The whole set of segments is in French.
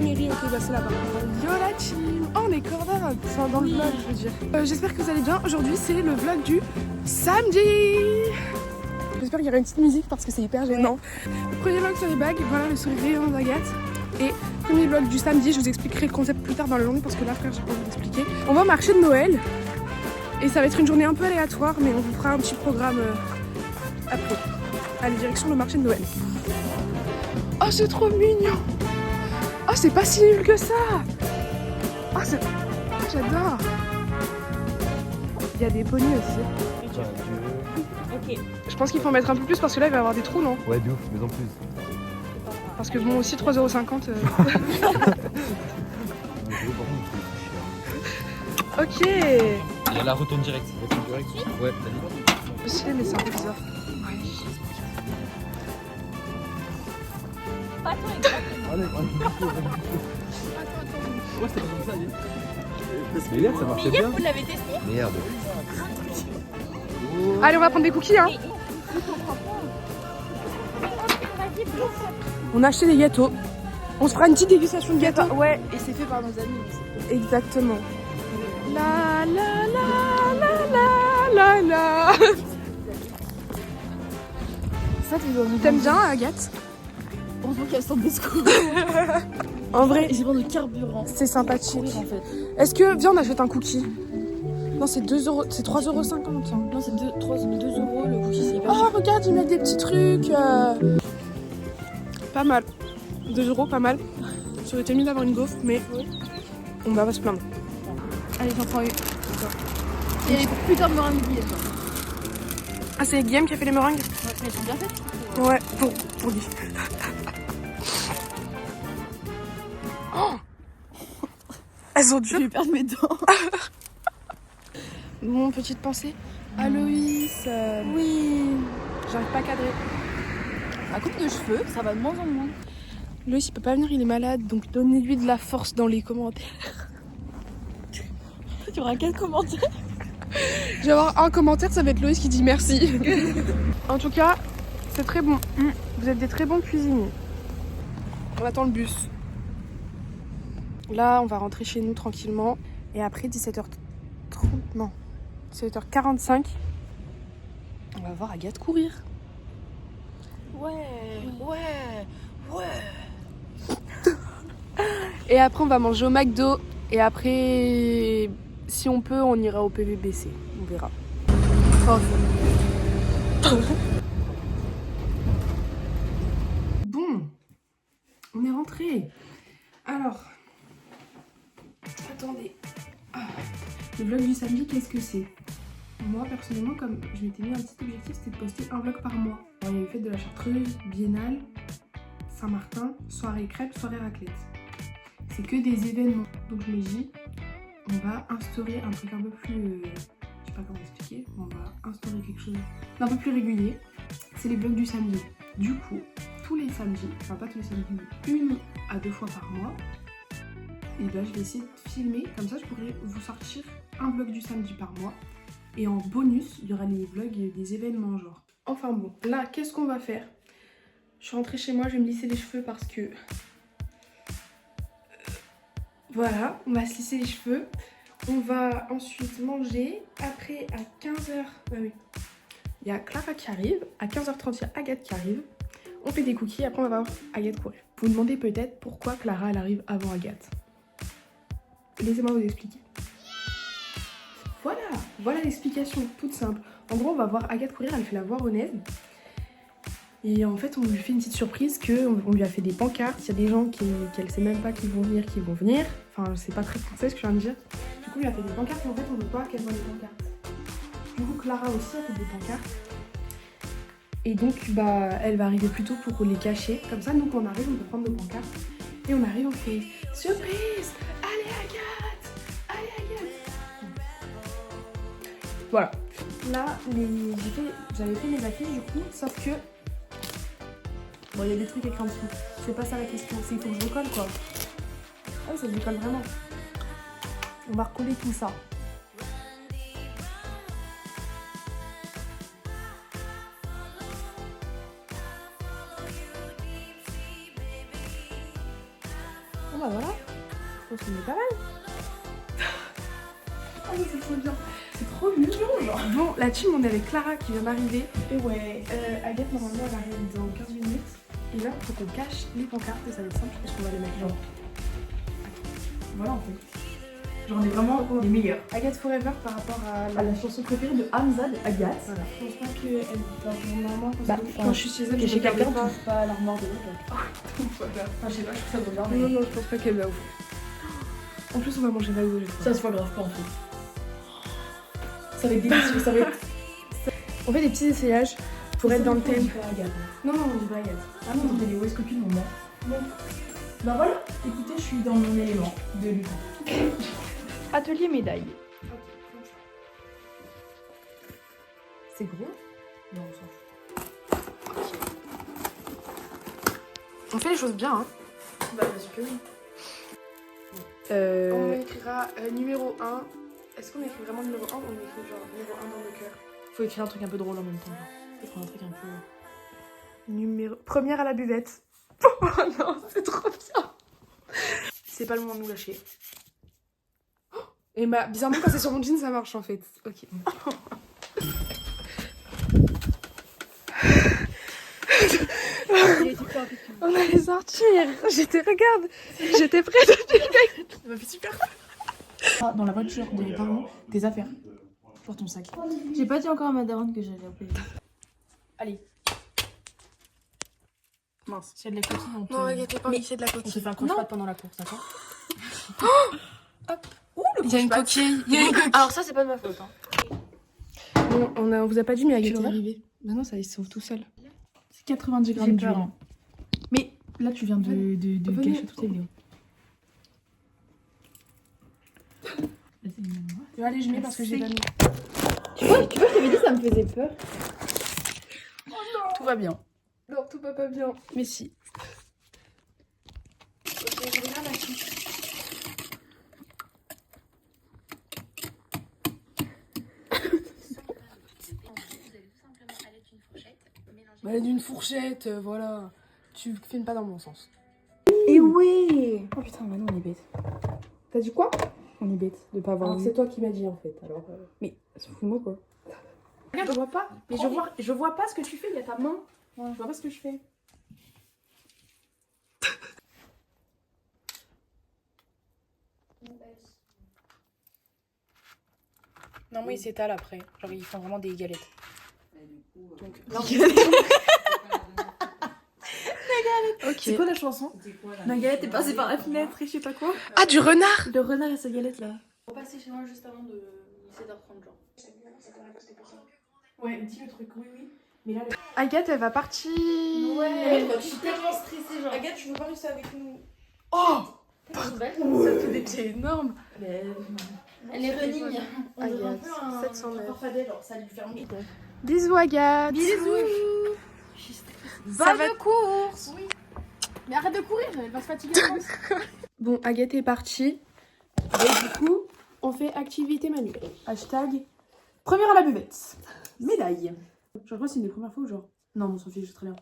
la mairie, ok, bah c'est là-bas. Yo la team. Oh, on est corda, enfin dans le vlog, je veux dire. J'espère que vous allez bien. Aujourd'hui, c'est le vlog du samedi. J'espère qu'il y aura une petite musique parce que c'est hyper gênant. Ouais. Premier vlog sur les bagues, voilà le sourire rayonnant d'Agathe. Et premier vlog du samedi, je vous expliquerai le concept plus tard dans la journée parce que là, frère, j'ai pas envie d'expliquer. On va au marché de Noël. Et ça va être une journée un peu aléatoire, mais on vous fera un petit programme après. Allez, direction le marché de Noël. Oh, c'est trop mignon. Oh, c'est pas si nul que ça. Oh, c'est... Oh, j'adore. Il y a des poneys aussi. Ok. Je pense qu'il faut en mettre un peu plus parce que là, il va y avoir des trous, non? Ouais, de ouf, mais en plus. Parce que bon, aussi 3,50 €. Ok. Il y a la retourne direct. Ouais, Je sais, mais c'est un peu bizarre. Pas toi, exactement. Ouais, c'est comme ça, mais hier, ça marchait Hier, bien. vous l'avez testé? Merde. Allez, on va prendre des cookies, hein. On a acheté des gâteaux. On se fera une petite dégustation de gâteaux. Ouais, et c'est fait par nos amis. Exactement. La la la la la la la. Ça, T'aimes bien, Agathe? Heureusement qu'elle sent des scoops. En vrai, J'ai besoin de carburant. c'est sympathique. En fait. Est-ce que, viens, on achète un cookie? Non, c'est 2 €, c'est 3,50 €. Non, c'est 2 € le cookie, c'est hyper Oh, regarde, ils mettent des petits trucs. Pas mal. 2 €, pas mal. Ça aurait été mieux d'avoir une gaufre, mais on va pas se plaindre. Allez, j'en prends une. Il y a les putains de meringues. Ah, c'est Guillaume qui a fait les meringues? Ouais, mais elles sont bien faites. Ouais, pour lui. Oh, elles sont Je dures. vais perdre mes dents. Bon, petite pensée. Aloïs. Oui. J'arrive pas à cadrer. À coupe de cheveux, ça va de moins en moins. Loïs, il peut pas venir, il est malade, donc donnez-lui de la force dans les commentaires. Tu auras quel commentaire? Je vais avoir un commentaire, ça va être Loïs qui dit merci. En tout cas, c'est très bon. Vous êtes des très bons cuisiniers. On attend le bus. Là, on va rentrer chez nous tranquillement. Et après 17h30, non, 17h45, on va voir Agathe courir. Ouais. Et après, on va manger au McDo. Et après, si on peut, on ira au PVBC. On verra. Bon, on est rentré. Alors, attendez. Le vlog du samedi, qu'est-ce que c'est? Moi, personnellement, comme je m'étais mis un petit objectif, c'était de poster un vlog par mois. Alors, il y avait fête de la Chartreuse, Biennale, Saint-Martin, soirée crêpes, soirée raclette. C'est que des événements. Donc je me dis, on va instaurer un truc un peu plus... je sais pas comment expliquer. On va instaurer quelque chose d'un peu plus régulier. C'est les vlogs du samedi. Du coup, tous les samedis, enfin pas tous les samedis, mais 1 à 2 fois par mois, et ben je vais essayer de filmer. Comme ça, je pourrais vous sortir un vlog du samedi par mois. Et en bonus, il y aura les vlogs des événements genre. Enfin bon, là, qu'est-ce qu'on va faire? Je suis rentrée chez moi, je vais me lisser les cheveux parce que... Voilà, on va se lisser les cheveux. On va ensuite manger. Après, à 15h... Ah oui. Il y a Clara qui arrive. À 15h30, il y a Agathe qui arrive. On fait des cookies, après on va voir Agathe courir. Vous vous demandez peut-être pourquoi Clara, elle arrive avant Agathe. Laissez-moi vous expliquer. Voilà l'explication, toute simple. En gros, on va voir Agathe courir, elle fait la voix honnête. Et en fait, on lui fait une petite surprise qu'on lui a fait des pancartes. Il y a des gens qu'elle sait même pas qui vont venir. Enfin, c'est pas très français ce que je viens de dire. Du coup, on lui a fait des pancartes et en fait, on veut pas qu'elle voit les pancartes. Du coup, Clara aussi a fait des pancartes. Et donc, bah, elle va arriver plus tôt pour les cacher. Comme ça, nous, quand on arrive, on peut prendre nos pancartes. Et on arrive, on fait surprise! Allez, Agathe! Allez, Agathe! Voilà. Là, j'avais fait mes affiches du coup, sauf que... Bon, il y a des trucs écrits en dessous. C'est pas ça la question, c'est qu'il faut que je recolle quoi. Ah, ça se décolle vraiment. On va recoller tout ça. bah voilà. Je pense qu'on est pas mal. Oh mais c'est trop bien. C'est trop mignon genre. Bon, la team on est avec Clara qui vient d'arriver. Et ouais, Agathe normalement elle arrive dans 15 minutes. Et là il faut qu'on cache les pancartes et ça va être simple parce qu'on va les mettre genre. Voilà en fait. Genre on est vraiment les meilleurs. Agathe Forever par rapport à La chanson préférée de Hamza de Agathe. Voilà. Je pense pas qu'elle va normalement quand je suis chez elle, Que je chez regarde quelqu'un, pas. on touche pas à l'armoire de l'autre. Enfin, Je sais pas, je trouve ça bizarre. non, non, je pense pas qu'elle va ouvrir. En plus, on va manger McDo. Ça se voit grave pas en fait. Ça va être délicieux, ça va être. On fait des petits essayages pour être dans le thème. Agathe. Non, non, on dit pas Agathe. Ah non, t'es les West copines, moi. Bon. Bah voilà, écoutez, je suis dans mon élément de Lupin. Atelier médaille. C'est gros? Non, on s'en fout. On fait les choses bien, hein. Bah, bien sûr que oui. On écrira numéro 1. Est-ce qu'on écrit vraiment numéro 1 ou on écrit genre numéro 1 dans le cœur? Faut écrire un truc un peu drôle en même temps. Genre. Faut prendre un truc un peu. Numéro... Première à la buvette. Oh non, c'est trop bien. C'est pas le moment de nous lâcher. Et bah, bizarrement, quand c'est sur mon jean, ça marche en fait. Ok. On allait sortir. Regarde, j'étais prête. Ça m'a fait super peur. Ah, dans la voiture de mes parents, tes affaires. Pour ton sac. J'ai pas dit encore à ma daronne que j'allais appeler. Allez. Mince, s'il y a de la coquille, on te... Non, Agathe, t'es pas envie, c'est de la On coquille. se fait un croche-patte pendant la course, d'accord? Hop. Ouh, il y a une coquille. Alors ça, c'est pas de ma faute. Hein. Bon, on vous a pas dit, mais Agathe est arrivée. Bah non, ça il se sauve tout seul. C'est 90 grammes J'ai d'huile. peur, hein. Mais là, tu viens de Venez. gâcher toutes les vidéos. Allez, je mets parce que j'ai pas mis. Tu vois, je t'avais dit, ça me faisait peur. Tout va bien. Non, tout va pas bien. Mais si. Ok, je regarde la suite. Bah, d'une fourchette, voilà. Tu filmes pas dans mon sens. Et oui. Oh putain, Manon, on est bête. T'as dit quoi? On est bête de pas avoir Alors, vu. c'est toi qui m'as dit en fait. Alors, Mais, fous-moi quoi. regarde, je vois pas. Mais je vois pas ce que tu fais. Il y a ta main. Je vois pas ce que je fais. Non, moi, ils s'étalent après. Genre, ils font vraiment des galettes. Donc, Ok. c'est quoi la chanson? La galette est passée par la fenêtre et je sais pas quoi. Ah, du renard. Le renard et sa galette là. On va passer chez moi juste avant de 17h30 genre. Ouais, dis le truc, oui, oui. Mais là, Agathe, elle va partir. Je suis tellement stressée genre. Agathe, tu veux pas rester avec nous? oh, Ça fait des pieds énormes. Elle est running. On dirait un peu un 709. farfadet, genre, ça lui fait un mythe. Bisous, Agathe. Bisous. Ça va de course. Oui. Mais arrête de courir, elle va se fatiguer. Bon, Agathe est partie. Et du coup, on fait activité manuelle. Hashtag première à la buvette. Médaille. Genre, je crois que c'est une des premières fois où genre... Non, mon s'en fiche, très bien.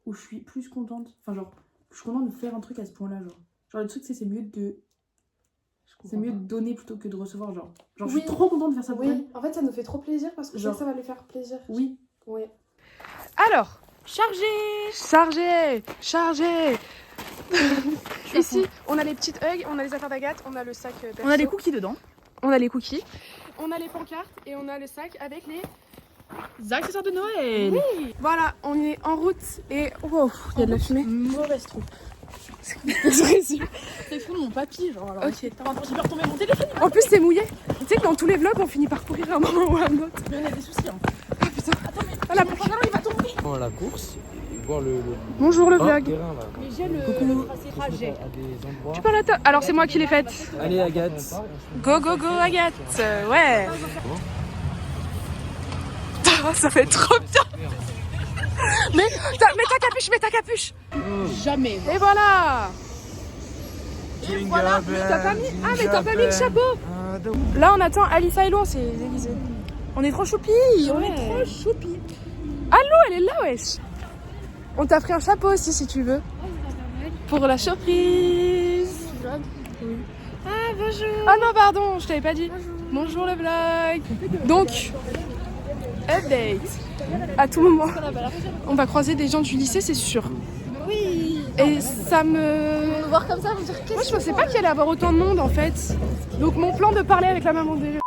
Où je suis plus contente. Enfin, genre, je suis contente de faire un truc à ce point-là, genre. Genre, le truc, c'est mieux de... C'est mieux de donner plutôt que de recevoir, genre. Genre, je Oui. suis trop contente de faire ça pour elle. Oui, en fait, ça nous fait trop plaisir parce que Genre. ça va lui faire plaisir. Oui. Ouais. Alors, chargé. Ici, on a les petites hugs, on a les affaires d'Agathe, on a le sac perso. On a des cookies dedans. On a les cookies. On a les pancartes et on a le sac avec les... Accessoires de Noël. Oui. Voilà, on est en route et... Wow, il y a de la fumée. Mauvaise troupe. C'est fou mon papy, genre. Alors, Ok. j'ai peur de tomber mon téléphone. En plus, c'est mouillé. Tu sais que dans tous les vlogs, on finit par courir à un moment ou à un autre. Mais on a des soucis, hein. Ah putain. Attends, mais Ah, la mon pantalon, il va tomber. Pendant la course, voir le Bonjour le vlog. terrain là. Mais j'ai le tracé À trajet. des endroits. Tu parles à toi. Alors c'est moi qui l'ai faite. Allez Agathe. Go go go Agathe. Ouais. Ah, ça fait trop bien. Mets ta capuche. Jamais. Et voilà. Voilà. T'as pas mis... Ah mais t'as pas mis le chapeau. Là on attend Alissa et Lou, on s'est déguisés. On est trop choupis. On est trop choupis. Allô, elle est là, wesh. On t'a pris un chapeau aussi si tu veux. Pour la surprise. Ah bonjour. Ah non pardon, je t'avais pas dit. Bonjour le vlog. Donc, update. À tout moment, on va croiser des gens du lycée, c'est sûr. Oui. Et ça me... Me voir comme ça, vous dire qu'est-ce Moi je pensais pas qu'il allait y avoir autant de monde en fait. Donc mon plan de parler avec la maman des...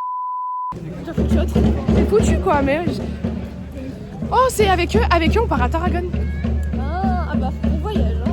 C'est foutu quoi, mais... Oh c'est avec eux on part à Tarragone. Ah bah bon voyage hein.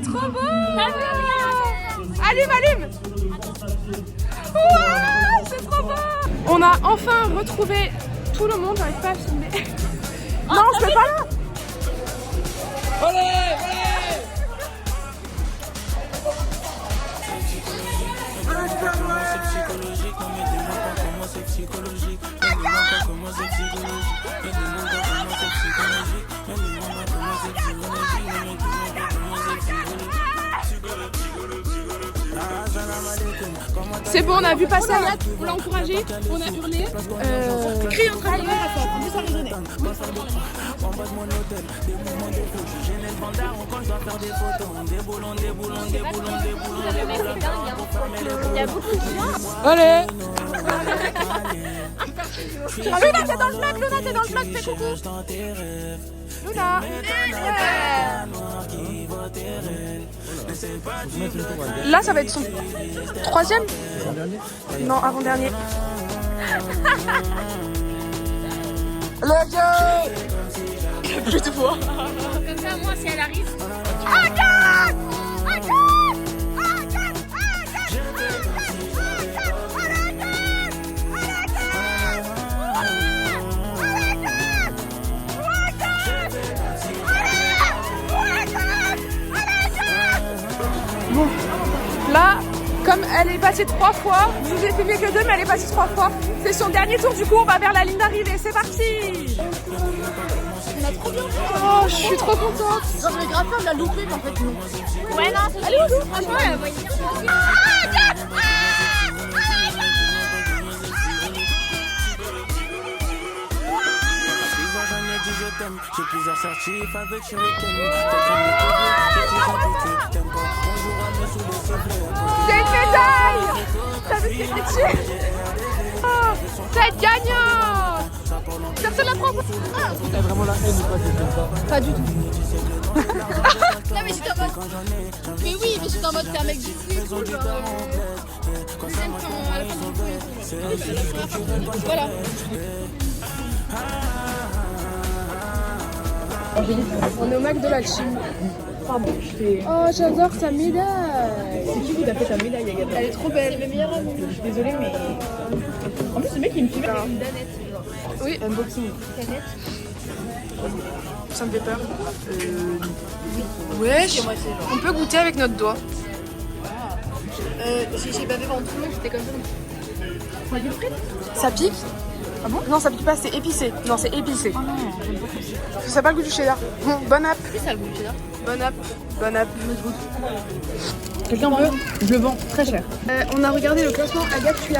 Trop beau. Allume, allume. Ouah, c'est trop beau. On a enfin retrouvé tout le monde, j'arrive pas à filmer. Non, je peux pas là. C'est bon, on a vu passer Agathe, on l'a encouragé, on a hurlé, crié en train de la fort, en plus ça résonnait. Il y a beaucoup de gens. Allez. Luna t'es dans le vlog, Luna t'es dans le vlog, fais coucou. Luna. Là ça va être son troisième. Non, avant-dernier. Plus de voix. Comme ça, moi, si elle arrive. Bon, là, comme elle est passée 3 fois, je vous ai filmé que 2, mais elle est passée 3 fois. C'est son dernier tour, du coup, on va vers la ligne d'arrivée. C'est parti. On a trop bien fait. Oh, je suis trop contente. Genre, j'aurais grave peur de la louper, mais en fait, non. Ouais, non, c'est allez, franchement, elle va y venir. J'ai plusieurs certifs avec Shuriken. J'ai une médaille. T'as vu ce que c'est dessus? Oh, cette gagnante. Personne la prend. T'as vraiment la haine ou pas quelqu'un ça? Pas du tout. Non, mais j'étais en mode. Mais oui, mais j'étais en mode, t'es un mec du foot et tout, genre. Deuxième quand à la fin du foot. Voilà. On est au Mac de la Chine. Pardon, oh, j'adore ta médaille. C'est qui t'a fait ta médaille, Agathe? Elle est trop belle. C'est mes meilleurs amis. Je suis désolée, mais. En plus, le mec, il me filme. Ah. Une danette, genre. Oui, Unboxing. Danette. ça me fait peur. Wesh, on peut goûter avec notre doigt. J'ai bavé pendant tout le monde, j'étais comme ça. Ça pique? Ah bon? Non, ça pique pas, c'est épicé. Non, c'est épicé. Oh non, j'aime pas ça. Ça n'a pas le goût du cheddar. Bon, bon app. C'est ça le goût du cheddar. Bon app. Bon app. Quelqu'un veut? Je le vends très cher. On a regardé le classement. Agathe, je suis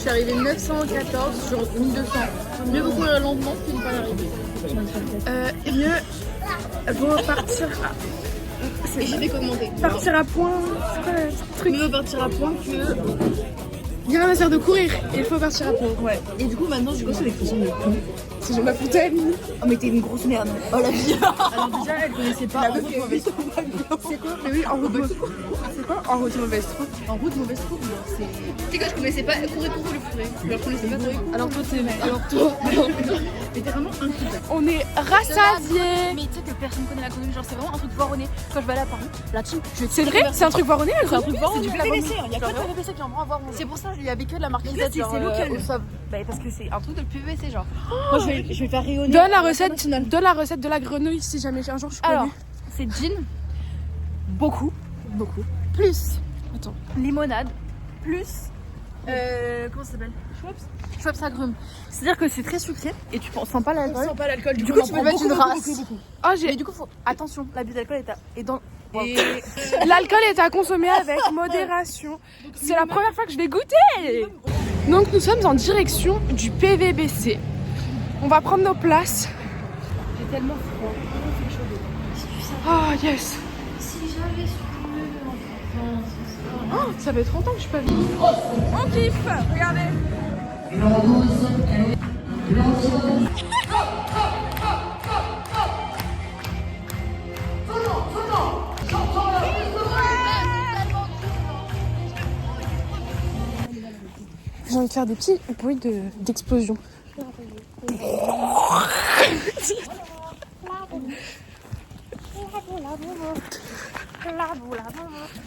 arrivée 914 sur 1200. Mieux beaucoup lentement qu'une pas arriver. Mieux vaut partir à... Et j'ai fait qu'augmenter. Partir à point. C'est quoi le truc? Mieux partir à point que. Il y a rien à faire de courir. Il faut partir à point. Ouais. Et du coup, maintenant, je bosse avec les gens de con. Si je m'appelle. Oh, mais t'es une grosse merde. Oh la vie. Alors, déjà, elle connaissait pas. En route mauvaise troupe. C'est quoi? Mais oui, en route mauvaise troupe. C'est quoi? En route mauvaise troupe. En route mauvaise troupe, genre, c'est. Tu sais quoi, je connaissais pas. Courir, le fourré. Je le connaissais pas trop. Alors, toi, t'es. Alors, toi. Mais t'es vraiment un coup. On est rassasiés. Mais tu sais que personne connaît la grenouille, genre c'est vraiment un truc voironné. Quand je vais aller à Paris, la team, je C'est vrai? C'est un truc voironné la C'est un grenouille? truc voronné. C'est du PVC, il y a que Genre, le PVC qui en prend à voir. C'est pour ça qu'il y avait que de la marquisette. c'est genre, local. au Sauve. Bah, parce que c'est un truc de PVC, genre. Moi, je vais faire rayonner. Donne la recette de la grenouille si jamais un jour je suis Alors, connue. c'est gin, beaucoup, plus Attends. limonade, plus Comment ça s'appelle? Schweppes agrumes. C'est-à-dire que c'est très sucré et tu sens pas l'alcool. On sent pas l'alcool, Du coup, tu peux mettre une race. Ah, Mais du coup, attention, l'abus d'alcool est dans. Et l'alcool est à consommer avec modération. C'est la première fois que je vais goûter. Donc nous sommes en direction du PVBC. On va prendre nos places. j'ai tellement froid. Ah yes. Si j'avais su Oh, ça fait 30 ans que je suis pas venue. On kiffe, regardez. J'ai envie de faire des petits bruits d'explosion.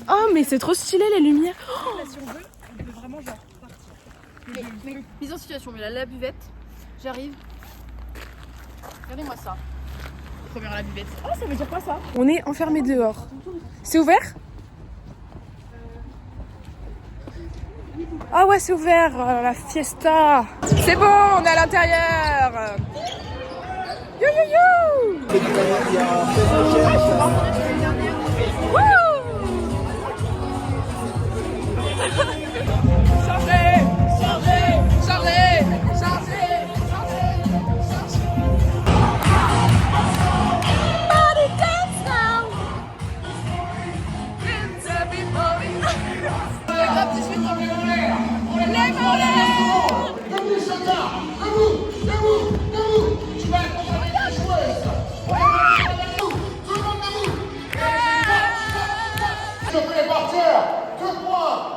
Oh mais c'est trop stylé les lumières. Mais mise en situation, mais là, la buvette, j'arrive. Regardez-moi ça. Première à la buvette. Ah, ça veut dire quoi ça? On est enfermés dehors. C'est ouvert? Ah ouais c'est ouvert, la fiesta. C'est bon, on est à l'intérieur. Yo yo yo.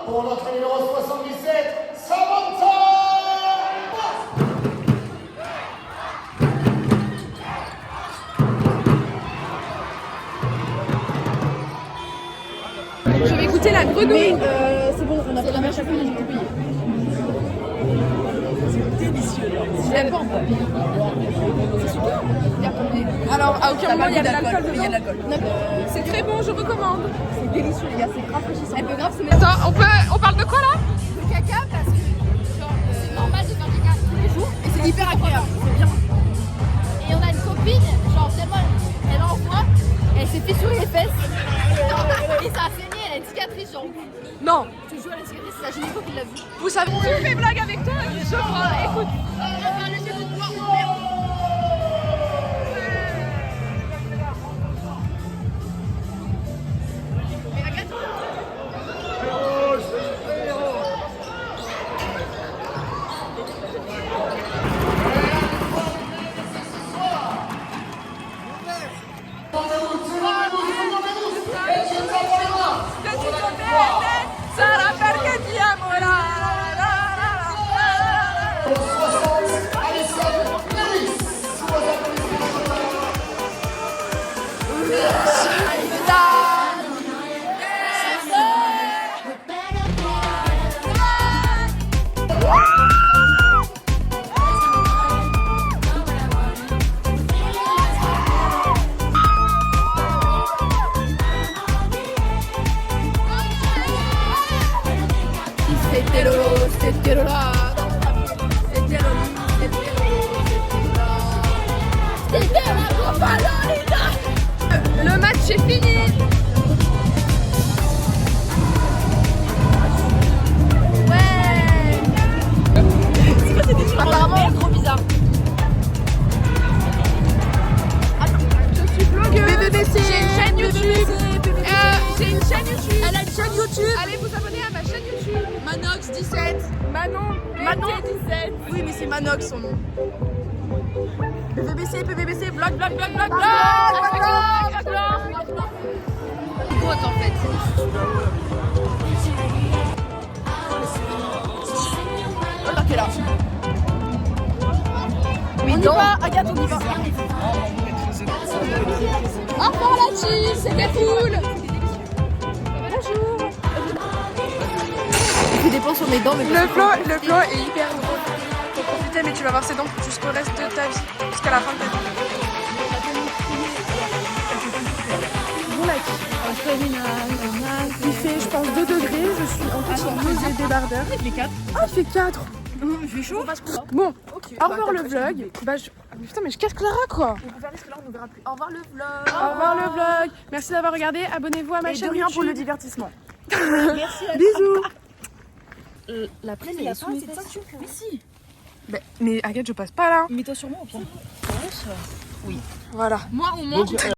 Pour notre numéro 77, Samantha! Je vais goûter la grenouille. C'est bon, on a pris la mâche à couilles, j'ai oublié. Alors à aucun moment il y a de l'alcool Il y a de l'alcool. C'est très bon, je recommande. C'est délicieux les gars, c'est rafraîchissant. Elle peut grave se mettre Attends, on parle de quoi là? le caca parce que genre, c'est normal de faire du caca tous les jours et c'est hyper agréable. C'est bien. Et on a une copine, genre tellement elle envoie, elle s'est fissurée les fesses. Et ça a saigné, elle a une cicatrice genre. Non, Tu joues à la cicatrice, c'est la gynéco qui l'a vu. vous savez, tu fais blague avec toi, je crois, écoute. Sarà perché ti amo. C'était là. C'était la Valorina. Le match est fini. Ouais. C'est quoi cette histoire? Apparemment, elle est trop bizarre. Je suis blogueuse. BBBC. J'ai une chaîne YouTube. J'ai une chaîne YouTube. Elle a une chaîne YouTube. Allez vous abonner à ma chaîne YouTube. Manox 17. Manon. Manon. 17. Oui, mais c'est Manox son nom. PVBC, blog. Grotte en fait. Oh, t'es là. Oui, On y va, Agathe, on y va. Au revoir la team, c'était cool. Bonjour. Je fais des plans sur mes dents, mais Le plan est hyper drôle. Faut profiter, mais tu vas voir ces dents jusqu'au reste de ta vie, jusqu'à la fin de ta vie. Bon like. Il fait, je pense, 2 degrés. Je suis en petite blouse et débardeur. Il fait 4. Ah, il fait 4. Il fait chaud. Bon, au revoir le vlog. Putain, mais je casse Clara quoi. On peut faire parce que là on ne verra plus. Au revoir le vlog. Au revoir le vlog. Merci d'avoir regardé. Abonnez-vous à ma chaîne. Et de rien pour le YouTube. divertissement. Bisous. La plaine elle est sous les fesses. Mais si. Mais Agathe, je passe pas là. Mets-toi sur moi au pire. Voilà. Moi au moins.